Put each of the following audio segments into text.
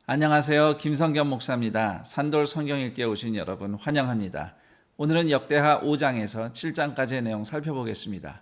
안녕하세요. 김성겸 목사입니다. 산돌 성경 읽기에 오신 여러분 환영합니다. 오늘은 역대하 5장에서 7장까지의 내용 살펴보겠습니다.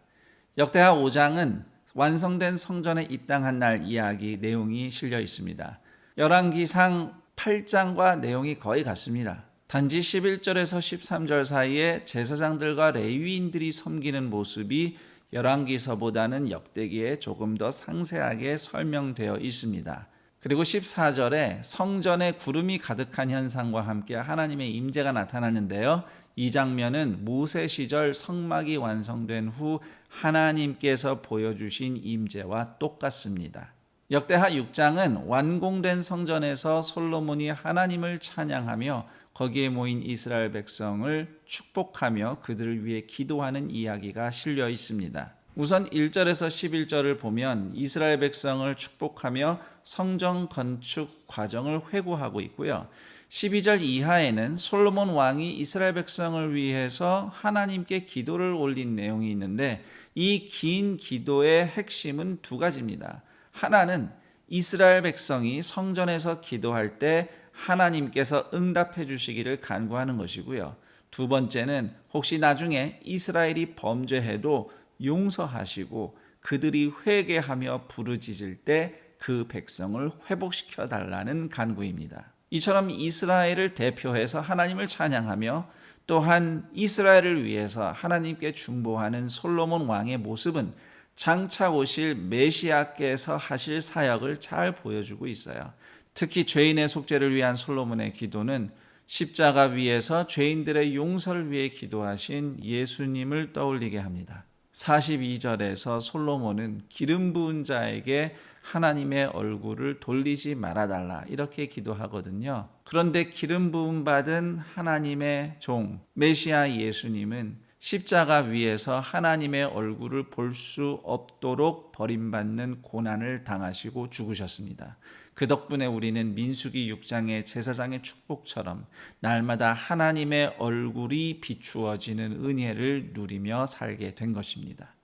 역대하 5장은 완성된 성전에 입당한 날 이야기 내용이 실려 있습니다. 열왕기상 8장과 내용이 거의 같습니다. 단지 11절에서 13절 사이에 제사장들과 레위인들이 섬기는 모습이 열왕기서보다는 역대기에 조금 더 상세하게 설명되어 있습니다. 그리고 14절에 성전에 구름이 가득한 현상과 함께 하나님의 임재가 나타나는데요. 이 장면은 모세 시절 성막이 완성된 후 하나님께서 보여주신 임재와 똑같습니다. 역대하 6장은 완공된 성전에서 솔로몬이 하나님을 찬양하며 거기에 모인 이스라엘 백성을 축복하며 그들을 위해 기도하는 이야기가 실려 있습니다. 우선 1절에서 11절을 보면 이스라엘 백성을 축복하며 성전 건축 과정을 회고하고 있고요. 12절 이하에는 솔로몬 왕이 이스라엘 백성을 위해서 하나님께 기도를 올린 내용이 있는데 이 긴 기도의 핵심은 두 가지입니다. 하나는 이스라엘 백성이 성전에서 기도할 때 하나님께서 응답해 주시기를 간구하는 것이고요. 두 번째는 혹시 나중에 이스라엘이 범죄해도 용서하시고 그들이 회개하며 부르짖을 때 그 백성을 회복시켜 달라는 간구입니다. 이처럼 이스라엘을 대표해서 하나님을 찬양하며 또한 이스라엘을 위해서 하나님께 중보하는 솔로몬 왕의 모습은 장차 오실 메시아께서 하실 사역을 잘 보여주고 있어요. 특히 죄인의 속죄를 위한 솔로몬의 기도는 십자가 위에서 죄인들의 용서를 위해 기도하신 예수님을 떠올리게 합니다. 42절에서 솔로몬은 기름 부은 자에게 하나님의 얼굴을 돌리지 말아달라 이렇게 기도하거든요. 그런데 기름 부음 받은 하나님의 종 메시아 예수님은 십자가 위에서 하나님의 얼굴을 볼 수 없도록 버림받는 고난을 당하시고 죽으셨습니다. 그 덕분에 우리는 민수기 6장의 제사장의 축복처럼 날마다 하나님의 얼굴이 비추어지는 은혜를 누리며 살게 된 것입니다.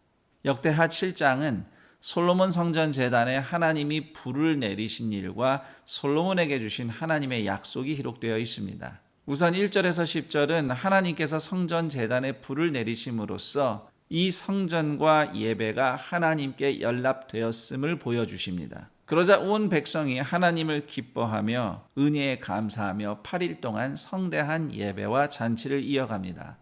역대하 7장은 솔로몬 성전 제단에 하나님이 불을 내리신 일과 솔로몬에게 주신 하나님의 약속이 기록되어 있습니다. 우선 1절에서 10절은 하나님께서 성전 제단에 불을 내리심으로써 이 성전과 예배가 하나님께 연락되었음을 보여주십니다. 그러자 온 백성이 하나님을 기뻐하며 은혜에 감사하며 8일 동안 성대한 예배와 잔치를 이어갑니다.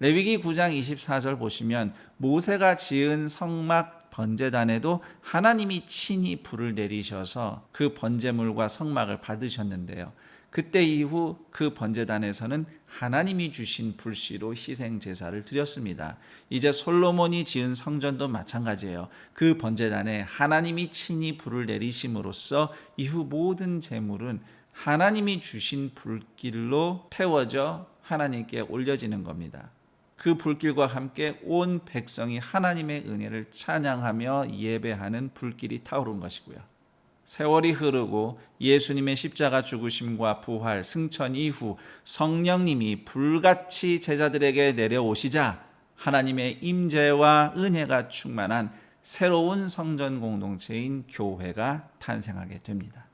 레위기 9장 24절 보시면 모세가 지은 성막 번제단에도 하나님이 친히 불을 내리셔서 그 번제물과 성막을 받으셨는데요. 그때 이후 그 번제단에서는 하나님이 주신 불씨로 희생 제사를 드렸습니다. 이제 솔로몬이 지은 성전도 마찬가지예요. 그 번제단에 하나님이 친히 불을 내리심으로써 이후 모든 제물은 하나님이 주신 불길로 태워져 하나님께 올려지는 겁니다. 그 불길과 함께 온 백성이 하나님의 은혜를 찬양하며 예배하는 불길이 타오른 것이고요. 세월이 흐르고 예수님의 십자가 죽으심과 부활, 승천 이후 성령님이 불같이 제자들에게 내려오시자 하나님의 임재와 은혜가 충만한 새로운 성전 공동체인 교회가 탄생하게 됩니다.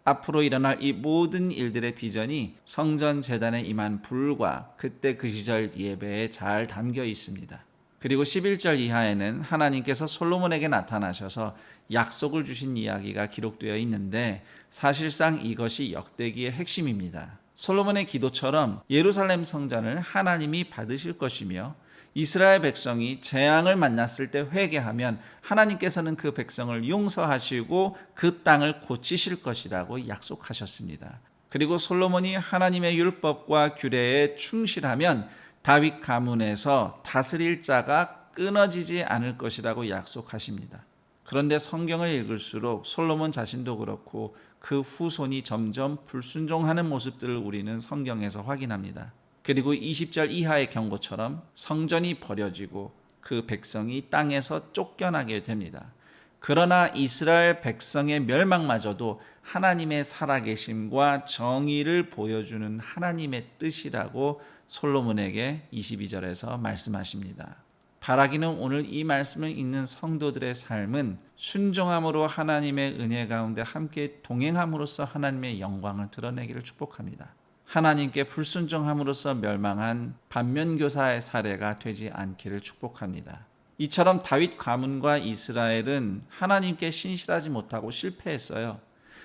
앞으로 일어날 이 모든 일들의 비전이 성전 제단에 임한 불과 그때 그 시절 예배에 잘 담겨 있습니다. 그리고 11절 이하에는 하나님께서 솔로몬에게 나타나셔서 약속을 주신 이야기가 기록되어 있는데 사실상 이것이 역대기의 핵심입니다. 솔로몬의 기도처럼 예루살렘 성전을 하나님이 받으실 것이며 이스라엘 백성이 재앙을 만났을 때 회개하면 하나님께서는 그 백성을 용서하시고 그 땅을 고치실 것이라고 약속하셨습니다. 그리고 솔로몬이 하나님의 율법과 규례에 충실하면 다윗 가문에서 다스릴 자가 끊어지지 않을 것이라고 약속하십니다. 그런데 성경을 읽을수록 솔로몬 자신도 그렇고 그 후손이 점점 불순종하는 모습들을 우리는 성경에서 확인합니다. 그리고 20절 이하의 경고처럼 성전이 버려지고 그 백성이 땅에서 쫓겨나게 됩니다. 그러나 이스라엘 백성의 멸망마저도 하나님의 살아계심과 정의를 보여주는 하나님의 뜻이라고 솔로몬에게 22절에서 말씀하십니다. 바라기는 오늘 이 말씀을 읽는 성도들의 삶은 순종함으로 하나님의 은혜 가운데 함께 동행함으로써 하나님의 영광을 드러내기를 축복합니다. 하나님께 불순종함으로써 멸망한 반면교사의 사례가 되지 않기를 축복합니다. 이처럼 다윗 가문과 이스라엘은 하나님께 신실하지 못하고 실패했어요.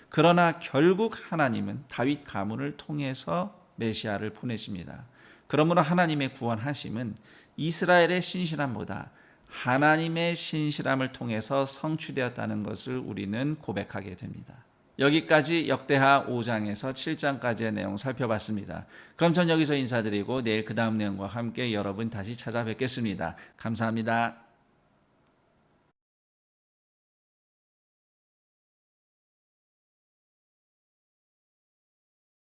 그러나 결국 하나님은 다윗 가문을 통해서 메시아를 보내십니다. 그러므로 하나님의 구원하심은 이스라엘의 신실함보다 하나님의 신실함을 통해서 성취되었다는 것을 우리는 고백하게 됩니다. 여기까지 역대하 5장에서 7장까지의 내용 살펴봤습니다. 그럼 전 여기서 인사드리고 내일 그 다음 내용과 함께 여러분 다시 찾아뵙겠습니다. 감사합니다.